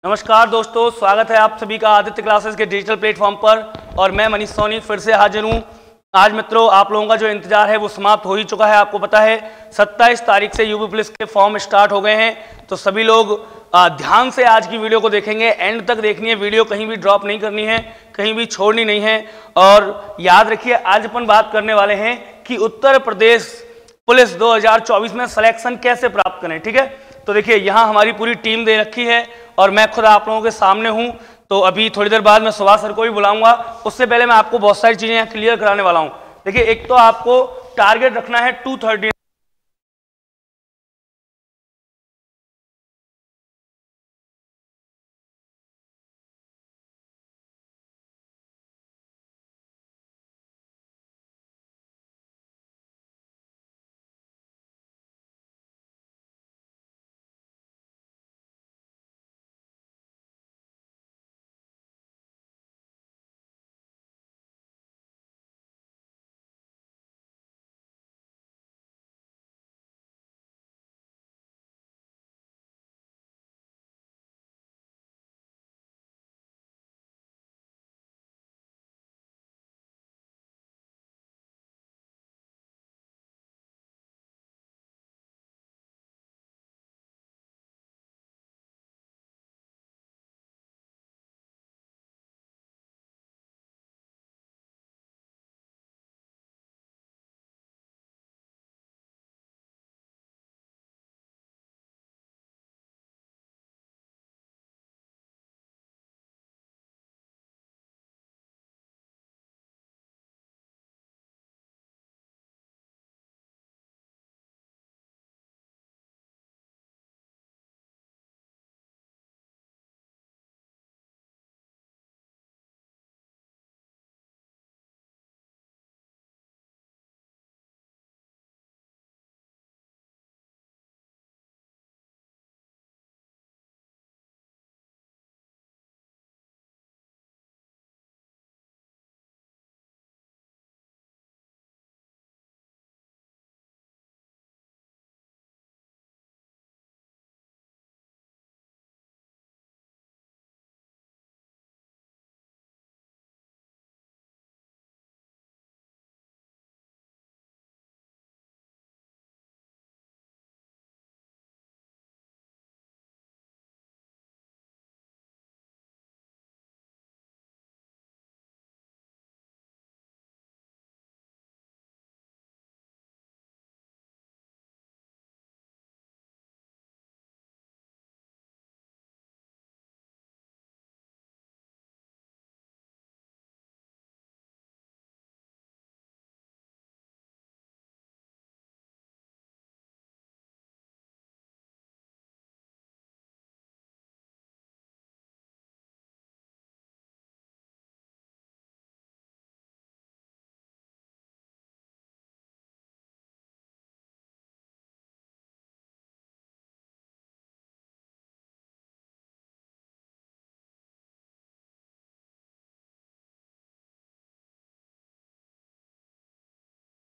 नमस्कार दोस्तों, स्वागत है आप सभी का आदित्य क्लासेस के डिजिटल प्लेटफॉर्म पर। और मैं मनीष सोनी फिर से हाजिर हूँ। आज मित्रों, आप लोगों का जो इंतजार है वो समाप्त हो ही चुका है। आपको पता है 27 तारीख से यूपी पुलिस के फॉर्म स्टार्ट हो गए हैं। तो सभी लोग ध्यान से आज की वीडियो को देखेंगे, एंड तक देखनी है वीडियो, कहीं भी ड्रॉप नहीं करनी है, कहीं भी छोड़नी नहीं है। और याद रखिए, आज अपन बात करने वाले हैं कि उत्तर प्रदेश पुलिस 2024 में सिलेक्शन कैसे प्राप्त करें। ठीक है, तो देखिए यहाँ हमारी पूरी टीम दे रखी है और मैं खुद आप लोगों के सामने हूँ। तो अभी थोड़ी देर बाद मैं सुभाष सर को भी बुलाऊंगा। उससे पहले मैं आपको बहुत सारी चीजें क्लियर कराने वाला हूँ। देखिए, एक तो आपको टारगेट रखना है 230।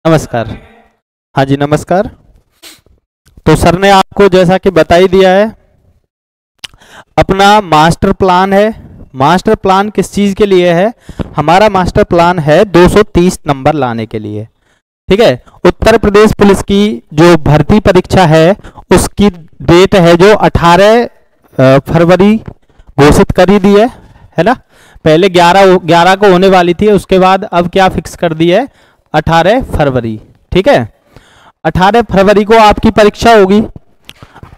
नमस्कार। हाँ जी, नमस्कार। तो सर ने आपको जैसा कि बता ही दिया है, अपना मास्टर प्लान है। मास्टर प्लान किस चीज़ के लिए है? हमारा मास्टर प्लान है 230 नंबर लाने के लिए। ठीक है, उत्तर प्रदेश पुलिस की जो भर्ती परीक्षा है उसकी डेट है जो 18 फरवरी घोषित कर ही दी है ना। पहले 11 को होने वाली थी, उसके बाद अब क्या फिक्स कर दी है? 18 फरवरी। ठीक है, 18 फरवरी को आपकी परीक्षा होगी।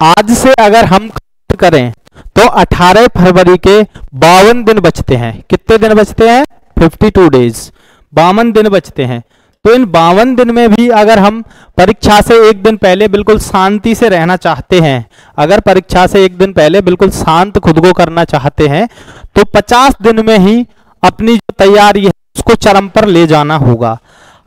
आज से अगर हम करें तो 18 फरवरी के 52 दिन बचते हैं। कितने दिन बचते हैं? 52 डेज, 52 दिन बचते हैं। तो इन 52 दिन में भी अगर हम परीक्षा से एक दिन पहले बिल्कुल शांति से रहना चाहते हैं, अगर परीक्षा से एक दिन पहले बिल्कुल शांत खुद को करना चाहते हैं, तो 50 दिन में ही अपनी जो तैयारी है उसको चरम पर ले जाना होगा।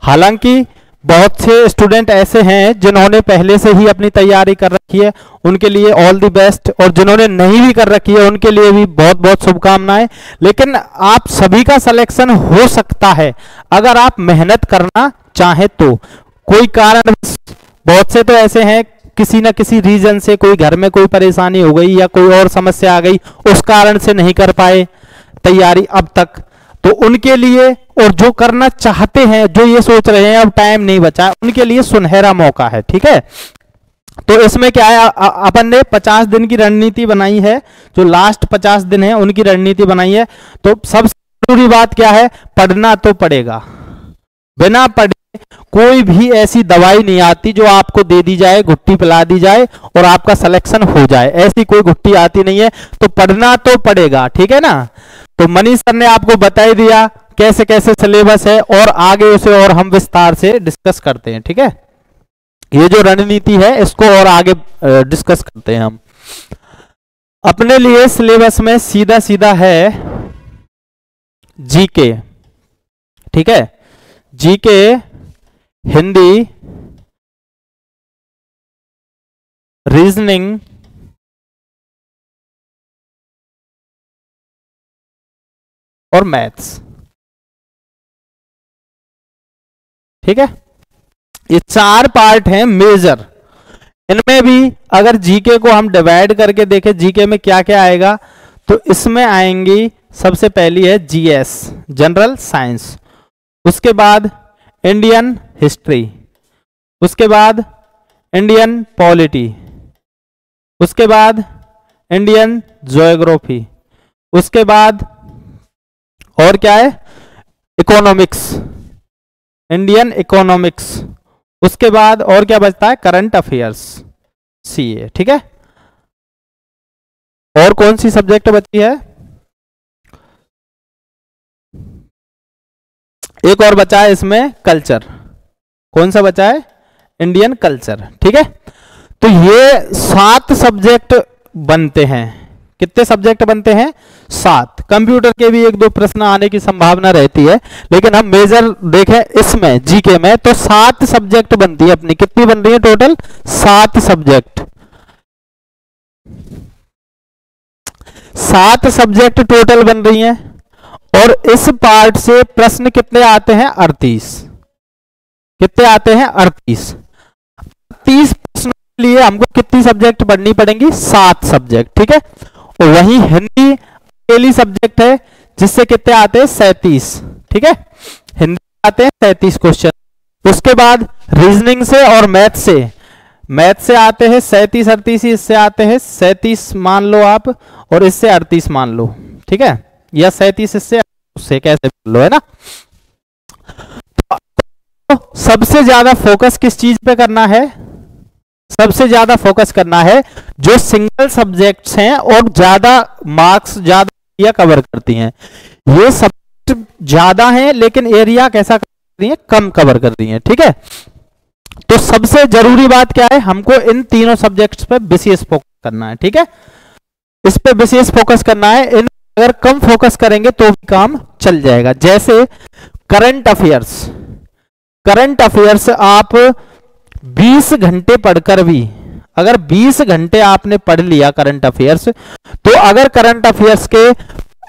हालांकि बहुत से स्टूडेंट ऐसे हैं जिन्होंने पहले से ही अपनी तैयारी कर रखी है, उनके लिए ऑल द बेस्ट। और जिन्होंने नहीं भी कर रखी है उनके लिए भी बहुत बहुत शुभकामनाएं। लेकिन आप सभी का सिलेक्शन हो सकता है अगर आप मेहनत करना चाहें तो। कोई कारण, बहुत से तो ऐसे हैं किसी ना किसी रीजन से, कोई घर में कोई परेशानी हो गई या कोई और समस्या आ गई, उस कारण से नहीं कर पाए तैयारी अब तक, तो उनके लिए, और जो करना चाहते हैं, जो ये सोच रहे हैं अब टाइम नहीं बचा, उनके लिए सुनहरा मौका है। ठीक है, तो इसमें क्या है, अपन ने 50 दिन की रणनीति बनाई है, जो लास्ट 50 दिन है उनकी रणनीति बनाई है। तो सबसे जरूरी बात क्या है, पढ़ना तो पड़ेगा। बिना पढ़े कोई भी ऐसी दवाई नहीं आती जो आपको दे दी जाए, घुट्टी पिला दी जाए और आपका सिलेक्शन हो जाए, ऐसी कोई घुट्टी आती नहीं है। तो पढ़ना तो पड़ेगा, ठीक है ना। तो मनीष सर ने आपको बता ही दिया कैसे कैसे सिलेबस है, और आगे उसे और हम विस्तार से डिस्कस करते हैं। ठीक है, ये जो रणनीति है इसको और आगे डिस्कस करते हैं हम। अपने लिए सिलेबस में सीधा सीधा है जीके, ठीक है, जीके, हिंदी, रीजनिंग, और मैथ्स। ठीक है, ये 4 पार्ट हैं मेजर। इनमें भी अगर जीके को हम डिवाइड करके देखें, जीके में क्या क्या आएगा, तो इसमें आएंगी, सबसे पहली है जीएस, जनरल साइंस, उसके बाद इंडियन हिस्ट्री, उसके बाद इंडियन पॉलिटी, उसके बाद इंडियन ज्योग्राफी, उसके बाद और क्या है, इकोनॉमिक्स, इंडियन इकोनॉमिक्स, उसके बाद और क्या बचता है, करंट अफेयर्स, सीए। ठीक है, और कौन सी सब्जेक्ट बची है, एक और बचा है इसमें, कल्चर। कौन सा बचा है, इंडियन कल्चर। ठीक है, तो ये 7 सब्जेक्ट बनते हैं। कितने सब्जेक्ट बनते हैं, 7। कंप्यूटर के भी 1-2 प्रश्न आने की संभावना रहती है, लेकिन हम मेजर देखें इसमें जीके में तो 7 सब्जेक्ट बनती है अपनी। कितनी बन रही है टोटल, 7 सब्जेक्ट। 7 सब्जेक्ट टोटल बन रही हैं, और इस पार्ट से प्रश्न कितने आते हैं, 38। कितने आते हैं, 38। 30 प्रश्नों के लिए हमको कितनी सब्जेक्ट पढ़नी पड़ेंगी, 7 सब्जेक्ट। ठीक है, और वही हिंदी अकेली सब्जेक्ट है जिससे कितने आते हैं, 37। ठीक है, हिंदी आते हैं 37 क्वेश्चन। उसके बाद रीजनिंग से और मैथ से आते हैं 37, 38, इससे आते हैं 37 मान लो आप, और इससे 38 मान लो। ठीक है, या 37 इससे, उससे कैसे मान लो, है ना। तो सबसे ज्यादा फोकस किस चीज पे करना है, सबसे ज्यादा फोकस करना है जो सिंगल सब्जेक्ट्स हैं और ज्यादा मार्क्स, ज्यादा एरिया कवर करती हैं। ये सब्जेक्ट ज्यादा हैं लेकिन एरिया कैसा कर रही है, कम कवर कर रही हैं। ठीक है, तो सबसे जरूरी बात क्या है, हमको इन तीनों सब्जेक्ट्स पे विशेष फोकस करना है। ठीक है, इस पे विशेष फोकस करना है। इन अगर कम फोकस करेंगे तो भी काम चल जाएगा। जैसे करंट अफेयर्स, करंट अफेयर्स आप 20 घंटे पढ़कर भी, अगर 20 घंटे आपने पढ़ लिया करंट अफेयर्स, तो अगर करंट अफेयर्स के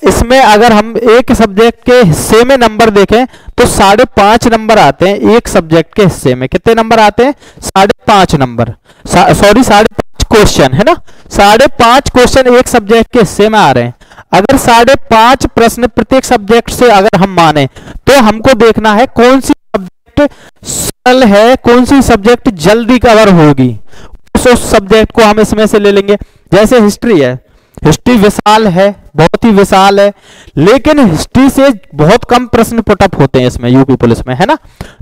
इसमें अगर हम एक सब्जेक्ट के हिस्से में नंबर देखें तो 5.5 नंबर आते हैं। एक सब्जेक्ट के हिस्से में कितने नंबर आते हैं, 5.5 नंबर, सॉरी 5.5 क्वेश्चन, है ना। 5.5 क्वेश्चन एक सब्जेक्ट के हिस्से में आ रहे हैं। अगर 5.5 प्रश्न प्रत्येक सब्जेक्ट से अगर हम माने, तो हमको देखना है कौन सी सब्जेक्ट सरल है, कौन सी सब्जेक्ट जल्दी कवर होगी, उस सब्जेक्ट को हम इसमें से ले लेंगे। जैसे हिस्ट्री है, हिस्ट्री विशाल है, बहुत ही विशाल है, लेकिन हिस्ट्री से बहुत कम प्रश्न पुटअप होते हैं इसमें, यूपी पुलिस में, है ना।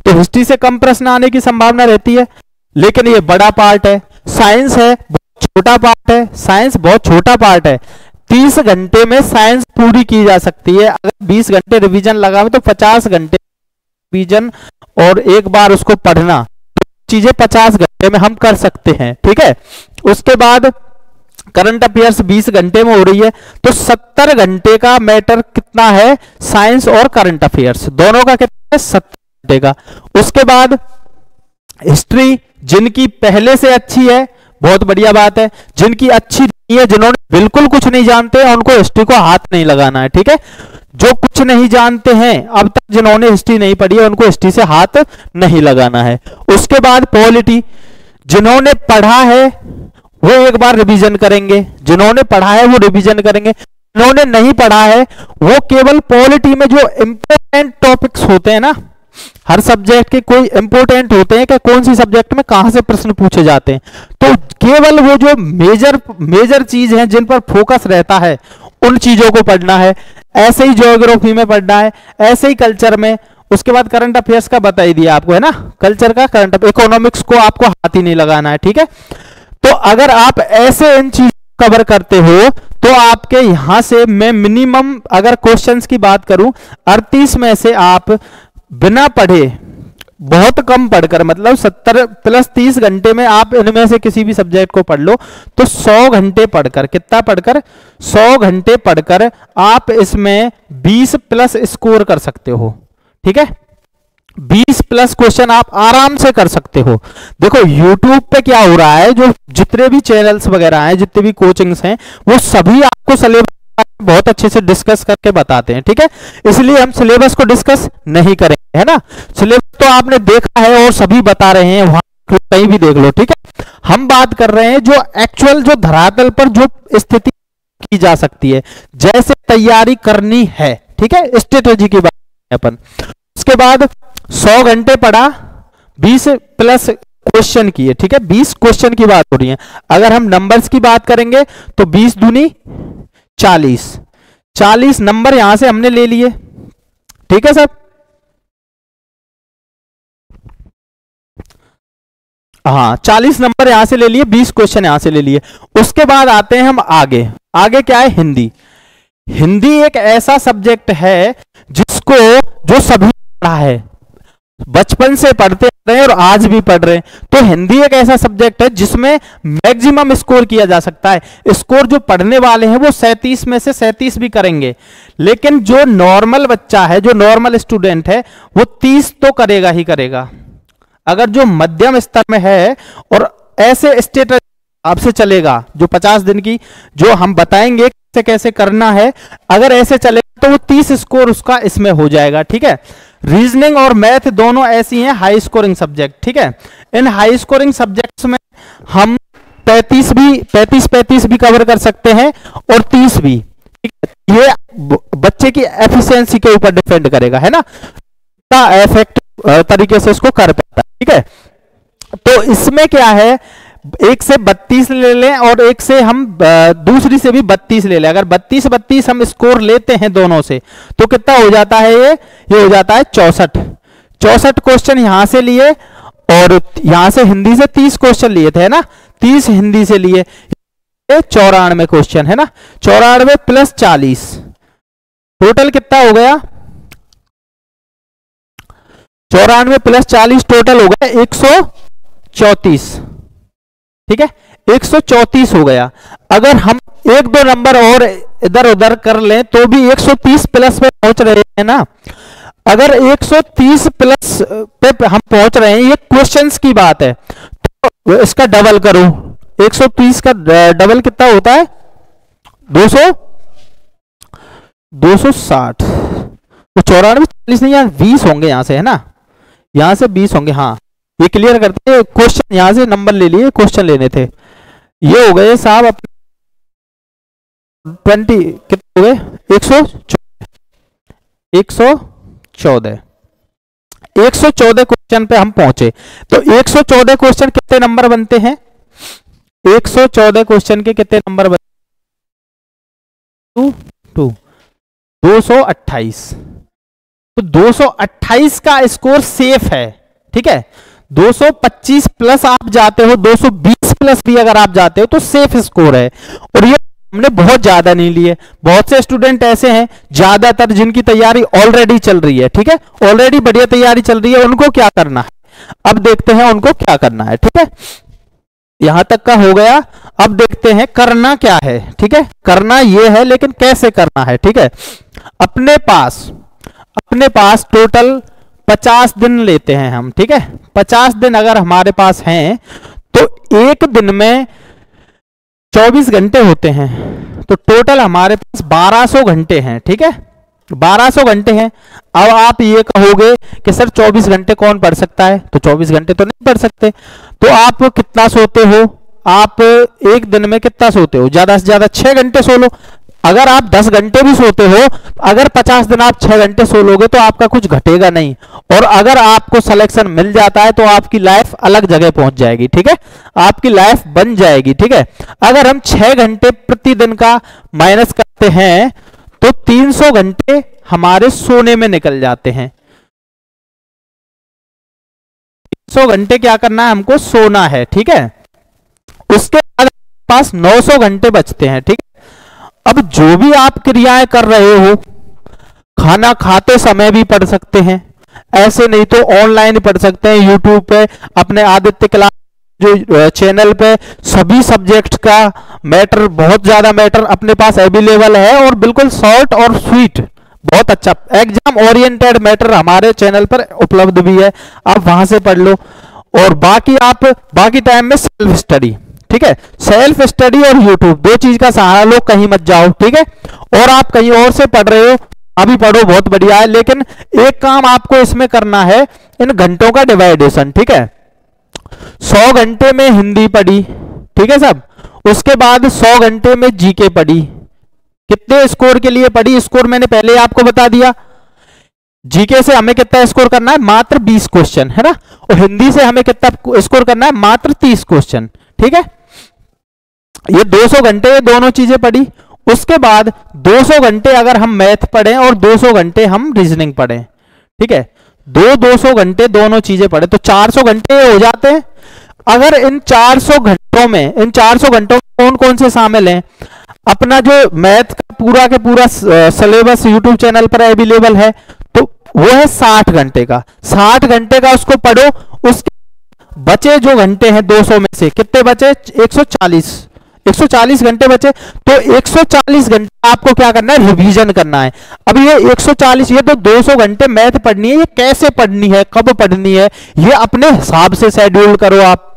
तो हिस्ट्री से कम प्रश्न आने की संभावना रहती है, लेकिन ये बड़ा पार्ट है। साइंस है, बहुत छोटा पार्ट है, साइंस बहुत छोटा पार्ट है। 30 घंटे में साइंस पूरी की जा सकती है। अगर 20 घंटे रिवीजन लगावे तो 50 घंटे रिवीजन और एक बार उसको पढ़ना, चीजें 50 घंटे में हम कर सकते हैं। ठीक है, उसके बाद करंट अफेयर्स 20 घंटे में हो रही है, तो 70 घंटे का मैटर कितना है, साइंस और करंट अफेयर्स दोनों का कितना है, 70 घंटे का। उसके बाद हिस्ट्री, जिनकी पहले से अच्छी है बहुत बढ़िया बात है, जिनकी अच्छी नहीं है, जिन्होंने बिल्कुल कुछ नहीं जानते हैं, उनको हिस्ट्री को हाथ नहीं लगाना है। ठीक है, जो कुछ नहीं जानते हैं अब तक, जिन्होंने हिस्ट्री नहीं पढ़ी है, उनको हिस्ट्री से हाथ नहीं लगाना है। उसके बाद पॉलिटी, जिन्होंने पढ़ा है वो एक बार रिवीजन करेंगे, जिन्होंने पढ़ा है वो रिवीजन करेंगे, जिन्होंने नहीं पढ़ा है वो केवल पॉलिटी में जो इंपॉर्टेंट टॉपिक्स होते हैं ना, हर सब्जेक्ट के कोई इंपॉर्टेंट होते हैं कि कौन सी सब्जेक्ट में कहां से प्रश्न पूछे जाते हैं, तो केवल वो जो मेजर चीज है जिन पर फोकस रहता है उन चीजों को पढ़ना है। ऐसे ही ज्योग्राफी में पढ़ना है, ऐसे ही कल्चर में। उसके बाद करंट अफेयर्स का बता ही दिया आपको, है ना, कल्चर का, करंट, इकोनॉमिक्स को आपको हाथ ही नहीं लगाना है, ठीक है। तो अगर आप ऐसे इन चीज कवर करते हो तो आपके यहां से मैं मिनिमम अगर क्वेश्चंस की बात करूं 38 में से आप बिना पढ़े, बहुत कम पढ़कर, मतलब 70 प्लस 30 घंटे में आप इनमें से किसी भी सब्जेक्ट को पढ़ लो तो 100 घंटे पढ़कर, कितना पढ़कर, 100 घंटे पढ़कर आप इसमें 20 प्लस स्कोर कर सकते हो, ठीक है। 20 प्लस क्वेश्चन आप आराम से कर सकते हो। देखो YouTube पे क्या हो रहा है, जो जितने भी चैनल्स वगैरह हैं, जितने भी कोचिंग्स हैं, वो सभी आपको सिलेबस बहुत अच्छे से डिस्कस करके बताते हैं, ठीक है। इसलिए हम सिलेबस को डिस्कस नहीं करेंगे, है ना। सिलेबस तो आपने देखा है और सभी बता रहे हैं, वहां कहीं भी देख लो, ठीक है। हम बात कर रहे हैं जो एक्चुअल, जो धरातल पर जो स्थिति की जा सकती है, जैसे तैयारी करनी है, ठीक है, स्ट्रेटेजी की बात अपन। उसके बाद 100 घंटे पढ़ा, 20 प्लस क्वेश्चन किए, ठीक है, 20 क्वेश्चन की बात हो रही है। अगर हम नंबर्स की बात करेंगे तो 20 दूनी 40, 40 नंबर यहां से हमने ले लिए, ठीक है सर। हाँ, 40 नंबर यहां से ले लिए, 20 क्वेश्चन यहां से ले लिए। उसके बाद आते हैं हम आगे। आगे क्या है, हिंदी। हिंदी एक ऐसा सब्जेक्ट है जिसको, जो सभी पढ़ा है, बचपन से पढ़ते रहे और आज भी पढ़ रहे हैं। तो हिंदी एक ऐसा सब्जेक्ट है जिसमें मैक्सिमम स्कोर किया जा सकता है। स्कोर जो पढ़ने वाले हैं वो 37 में से 37 भी करेंगे, लेकिन जो नॉर्मल बच्चा है, जो नॉर्मल स्टूडेंट है, वो 30 तो करेगा ही करेगा। अगर जो मध्यम स्तर में है और ऐसे स्टेटस आपसे चलेगा, जो 50 दिन की जो हम बताएंगे कैसे कैसे करना है, अगर ऐसे चलेगा तो वो 30 स्कोर उसका इसमें हो जाएगा, ठीक है। रीजनिंग और मैथ दोनों ऐसी हैं हाई स्कोरिंग सब्जेक्ट, ठीक है। इन हाई स्कोरिंग सब्जेक्ट्स में हम 35 भी कवर कर सकते हैं और 30 भी, ठीक है। ये बच्चे की एफिशिएंसी के ऊपर डिपेंड करेगा, है ना, का इफेक्टिव तरीके से इसको कर पाता है, ठीक है। तो इसमें क्या है, एक से 32 ले लें और एक से हम दूसरी से भी 32 ले लें। अगर 32 हम स्कोर लेते हैं दोनों से तो कितना हो जाता है, ये हो जाता है 64 क्वेश्चन यहां से लिए और यहां से हिंदी से 30 क्वेश्चन लिए थे, है ना, 30 हिंदी से लिए, 94 क्वेश्चन, है ना, 94 प्लस 40 टोटल कितना हो गया, 94 प्लस 40 टोटल हो गया 134, ठीक है, 134 हो गया। अगर हम एक दो नंबर और इधर उधर कर लें तो भी 130 प्लस पे पहुंच रहे हैं ना। अगर 130 प्लस पे हम पहुंच रहे हैं, ये क्वेश्चंस की बात है, तो इसका डबल करो, 130 का डबल कितना होता है, 260, तो 94 40 नहीं, यार 20 होंगे यहां से, है ना, यहां से 20 होंगे। हाँ, ये क्लियर करते हैं, क्वेश्चन यहां से नंबर ले लिए, क्वेश्चन लेने थे, ये हो गए साहब अपने 20 कितने हो गए, 114 क्वेश्चन पे हम पहुंचे। तो 114 क्वेश्चन कितने नंबर बनते हैं, 114 क्वेश्चन के कितने नंबर बनते, 228। तो 228 का स्कोर सेफ है, ठीक है। 225 प्लस आप जाते हो, 220 प्लस भी अगर आप जाते हो तो सेफ स्कोर है। और ये हमने बहुत ज्यादा नहीं लिए, बहुत से स्टूडेंट ऐसे हैं ज्यादातर जिनकी तैयारी ऑलरेडी चल रही है, ठीक है, ऑलरेडी बढ़िया तैयारी चल रही है, उनको क्या करना है, अब देखते हैं उनको क्या करना है, ठीक है। यहां तक का हो गया, अब देखते हैं करना क्या है, ठीक है। करना यह है, लेकिन कैसे करना है, ठीक है। अपने पास टोटल 50 दिन लेते हैं हम, ठीक है। 50 दिन अगर हमारे पास हैं तो एक दिन में 24 घंटे होते हैं, तो टोटल हमारे पास 1200 घंटे हैं, ठीक है, 1200 घंटे हैं। अब आप ये कहोगे कि सर 24 घंटे कौन पढ़ सकता है, तो 24 घंटे तो नहीं पढ़ सकते। तो आप कितना सोते हो? आप एक दिन में कितना सोते हो? ज्यादा से ज्यादा 6 घंटे सो लो। अगर आप 10 घंटे भी सोते हो, अगर 50 दिन आप 6 घंटे सो लोगे तो आपका कुछ घटेगा नहीं। और अगर आपको सिलेक्शन मिल जाता है तो आपकी लाइफ अलग जगह पहुंच जाएगी, ठीक है, आपकी लाइफ बन जाएगी, ठीक है। अगर हम 6 घंटे प्रतिदिन का माइनस करते हैं तो 300 घंटे हमारे सोने में निकल जाते हैं। 300 घंटे क्या करना है? हमको सोना है, ठीक है। उसके बाद पास 900 घंटे बचते हैं, ठीक है। अब जो भी आप क्रियाएं कर रहे हो, खाना खाते समय भी पढ़ सकते हैं, ऐसे नहीं तो ऑनलाइन पढ़ सकते हैं यूट्यूब पे, अपने आदित्य क्लास जो चैनल पे सभी सब्जेक्ट का मैटर, बहुत ज्यादा मैटर अपने पास अवेलेबल है और बिल्कुल शॉर्ट और स्वीट, बहुत अच्छा एग्जाम ओरिएंटेड मैटर हमारे चैनल पर उपलब्ध भी है, आप वहां से पढ़ लो। और बाकी टाइम में सेल्फ स्टडी, ठीक है, सेल्फ स्टडी और यूट्यूब, दो चीज का सहारा लो, कहीं मत जाओ, ठीक है। और आप कहीं और से पढ़ रहे हो, अभी पढ़ो, बहुत बढ़िया है, लेकिन एक काम आपको इसमें करना है, इन घंटों का डिवाइडेशन, ठीक है। 100 घंटे में हिंदी पढ़ी, ठीक है सब, उसके बाद 100 घंटे में जीके पढ़ी। कितने स्कोर के लिए पढ़ी? स्कोर मैंने पहले आपको बता दिया। जीके से हमें कितना स्कोर करना है? मात्र 20 क्वेश्चन, है ना। और हिंदी से हमें कितना स्कोर करना है? मात्र 30 क्वेश्चन, ठीक है। ये 200 घंटे ये दोनों चीजें पढ़ी। उसके बाद 200 घंटे अगर हम मैथ पढ़ें और 200 घंटे हम रीजनिंग पढ़ें, ठीक है, 200 घंटे दोनों चीजें पढ़े तो 400 घंटे हो जाते हैं। अगर इन 400 घंटों में कौन कौन से शामिल हैं? अपना जो मैथ का पूरा सिलेबस यूट्यूब चैनल पर अवेलेबल है, तो वो है 60 घंटे का। 60 घंटे का उसको पढ़ो। उसके बचे जो घंटे हैं 200 में से कितने बचे? 140 घंटे बचे। तो 140 घंटे आपको क्या करना है? रिवीजन करना है। अब ये 140, ये तो 200 घंटे मैथ पढ़नी है, ये कैसे पढ़नी है, कब पढ़नी है, ये अपने हिसाब से शेड्यूल करो आप।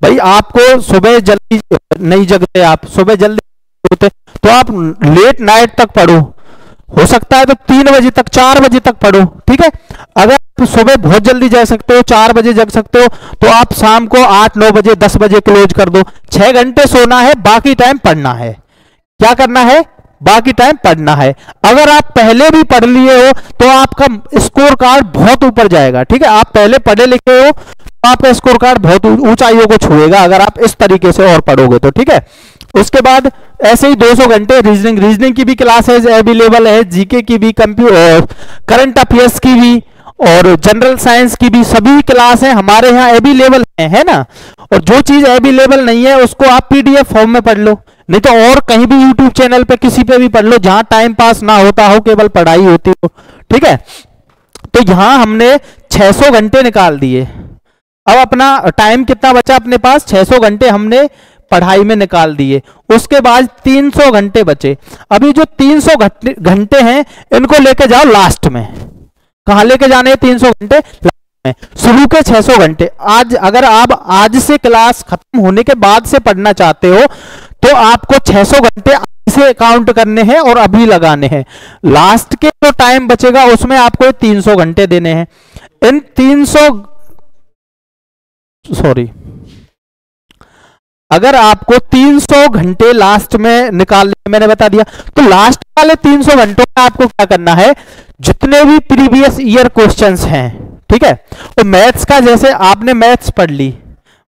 भाई आपको सुबह जल्दी नहीं जगते, आप सुबह जल्दी होते तो आप लेट नाइट तक पढ़ो, हो सकता है तो 3 बजे तक 4 बजे तक पढ़ो, ठीक है। अगर आप सुबह बहुत जल्दी जा सकते हो, 4 बजे जग सकते हो, तो आप शाम को 8-9 बजे 10 बजे क्लोज कर दो। 6 घंटे सोना है, बाकी टाइम पढ़ना है। क्या करना है? बाकी टाइम पढ़ना है। अगर आप पहले भी पढ़ लिए हो तो आपका स्कोर कार्ड बहुत ऊपर जाएगा, ठीक है। आप पहले पढ़े लिखे हो तो आपका स्कोर कार्ड बहुत ऊंचाइयों को छुएगा अगर आप इस तरीके से और पढ़ोगे तो, ठीक है। उसके बाद ऐसे ही 200 घंटे रीजनिंग की भी क्लासेज अवेलेबल है, जीके की भी, करंट अफेयर्स की भी और जनरल साइंस की भी, सभी क्लासें हमारे यहाँ अवेलेबल है ना। और जो चीज अवेलेबल नहीं है उसको आप पीडीएफ फॉर्म में पढ़ लो, नहीं तो और कहीं भी यूट्यूब चैनल पे किसी पे भी पढ़ लो, जहां टाइम पास ना होता हो, केवल पढ़ाई होती हो, ठीक है। तो यहां हमने 600 घंटे निकाल दिए। अब अपना टाइम कितना बचा अपने पास? 600 घंटे हमने पढ़ाई में निकाल दिए। उसके बाद 300 घंटे बचे। अभी जो 300 घंटे हैं इनको लेके जाओ लास्ट में। कहां लेके जाने हैं 300 घंटे? लास्ट में। शुरू के 600 घंटे आज, अगर आप आज से क्लास खत्म होने के बाद से पढ़ना चाहते हो तो आपको 600 घंटे से काउंट करने हैं और अभी लगाने हैं। लास्ट के जो टाइम बचेगा उसमें आपको 300 घंटे देने हैं। इन 300 अगर आपको 300 घंटे लास्ट में निकालने, मैंने बता दिया, तो लास्ट वाले 300 घंटों में आपको क्या करना है? जितने भी प्रीवियस ईयर क्वेश्चंस हैं, ठीक है, तो मैथ्स का, जैसे आपने मैथ्स पढ़ ली,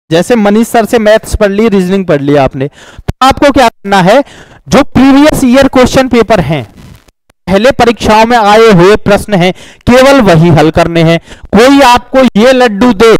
जैसे मनीष सर से मैथ्स पढ़ ली, रीजनिंग पढ़ ली आपने, तो आपको क्या करना है? जो प्रीवियस ईयर क्वेश्चन पेपर हैं, पहले परीक्षाओं में आए हुए प्रश्न हैं, केवल वही हल करने हैं। कोई आपको ये लड्डू दे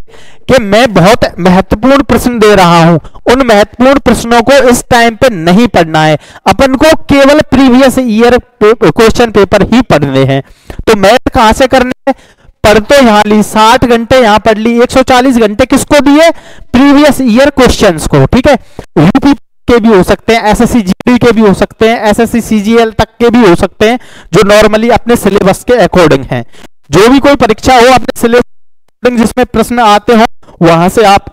कि मैं बहुत महत्वपूर्ण प्रश्न दे रहा हूं, उन महत्वपूर्ण प्रश्नों को इस टाइम पे नहीं पढ़ना है। अपन को केवल प्रीवियस ईयर क्वेश्चन पेपर ही पढ़ने हैं। तो मैथ कहां से करने हैं? पढ़ तो यहां ली, 60 घंटे यहां पढ़ ली, 140 घंटे किसको दिए? प्रीवियस ईयर क्वेश्चंस को, ठीक है। यूपी के भी हो सकते हैं, एसएससी जीडी के भी हो सकते हैं, एसएससी सीजीएल तक के भी हो सकते हैं, जो नॉर्मली अपने सिलेबस के अकॉर्डिंग हैं। जो भी कोई परीक्षा हो अपने सिलेबस जिसमें प्रश्न आते हो वहां से आप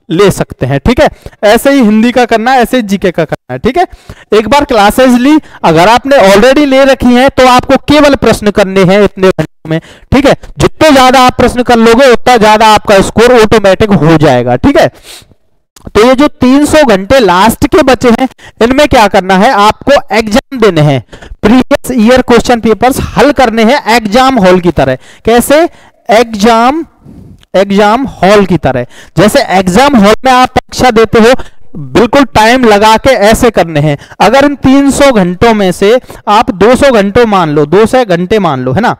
ले सकते हैं, ठीक है। ऐसे ही हिंदी का करना है, ऐसे ही जीके का करना है, ठीक है। एक बार क्लासेस ली, अगर आपने ऑलरेडी ले रखी हैं तो आपको केवल प्रश्न करने हैं इतने घंटे में, ठीक है। जितने ज्यादा आप प्रश्न कर लोगे उतना ज्यादा आपका स्कोर ऑटोमेटिक हो जाएगा, ठीक है। तो ये जो 300 घंटे लास्ट के बचे हैं, इनमें क्या करना है, आपको एग्जाम देने हैं, प्रीवियस ईयर क्वेश्चन पेपर्स हल करने हैं एग्जाम हॉल की तरह। कैसे? एग्जाम हॉल की तरह। जैसे एग्जाम हॉल में आप परीक्षा देते हो, बिल्कुल टाइम लगा के ऐसे करने हैं। अगर इन 300 घंटों में से आप 200 घंटों मान लो, 200 घंटे मान लो, है ना।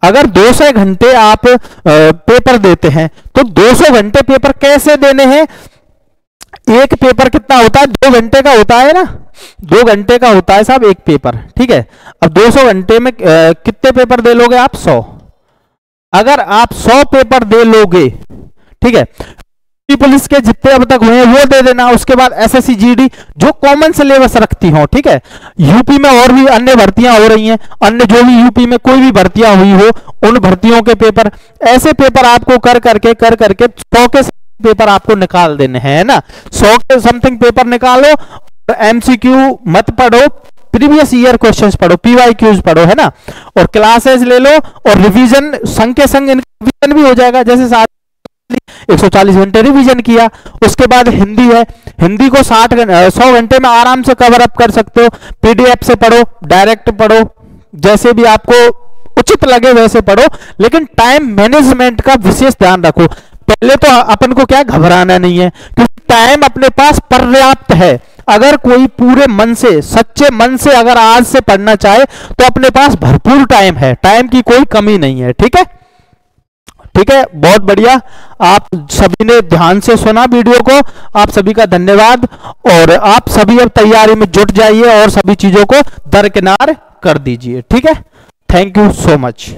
अगर 200 घंटे आप पेपर देते हैं तो 200 घंटे पेपर कैसे देने हैं? एक पेपर कितना होता है? 2 घंटे का होता है ना, 2 घंटे का होता है साहब एक पेपर, ठीक है। अब 200 घंटे में कितने पेपर दे लोगे आप? 100। अगर आप 100 पेपर दे लोगे, ठीक है, पुलिस के जितने अब तक हुए हैं वो दे देना। उसके बाद एसएससी जीडी जो कॉमन सिलेबस रखती हो, ठीक है। यूपी में और भी अन्य भर्तियां हो रही हैं, अन्य जो भी यूपी में कोई भी भर्तियां हुई हो उन भर्तियों के पेपर, ऐसे पेपर आपको कर करके 100 के पेपर आपको निकाल देने हैं, है ना। 100 के समथिंग पेपर निकालो, एमसीक्यू मत पढ़ो, प्रीवियस ईयर क्वेश्चंस पढ़ो, पीवाईक्यूज पढ़ो, है ना। और क्लासेस ले लो और रिवीजन संग के संग रिवीजन भी हो जाएगा। जैसे 140 घंटे रिवीजन किया, उसके बाद हिंदी है, हिंदी को 100 घंटे में आराम से कवर अप कर सकते हो। पीडीएफ से पढ़ो, डायरेक्ट पढ़ो, जैसे भी आपको उचित लगे वैसे पढ़ो, लेकिन टाइम मैनेजमेंट का विशेष ध्यान रखो। पहले तो अपन को क्या घबराना नहीं है, क्योंकि टाइम अपने पास पर्याप्त है। अगर कोई पूरे मन से, सच्चे मन से अगर आज से पढ़ना चाहे तो अपने पास भरपूर टाइम है, टाइम की कोई कमी नहीं है, ठीक है। ठीक है, बहुत बढ़िया। आप सभी ने ध्यान से सुना वीडियो को, आप सभी का धन्यवाद। और आप सभी अब तैयारी में जुट जाइए और सभी चीजों को दरकिनार कर दीजिए, ठीक है। Thank you so much.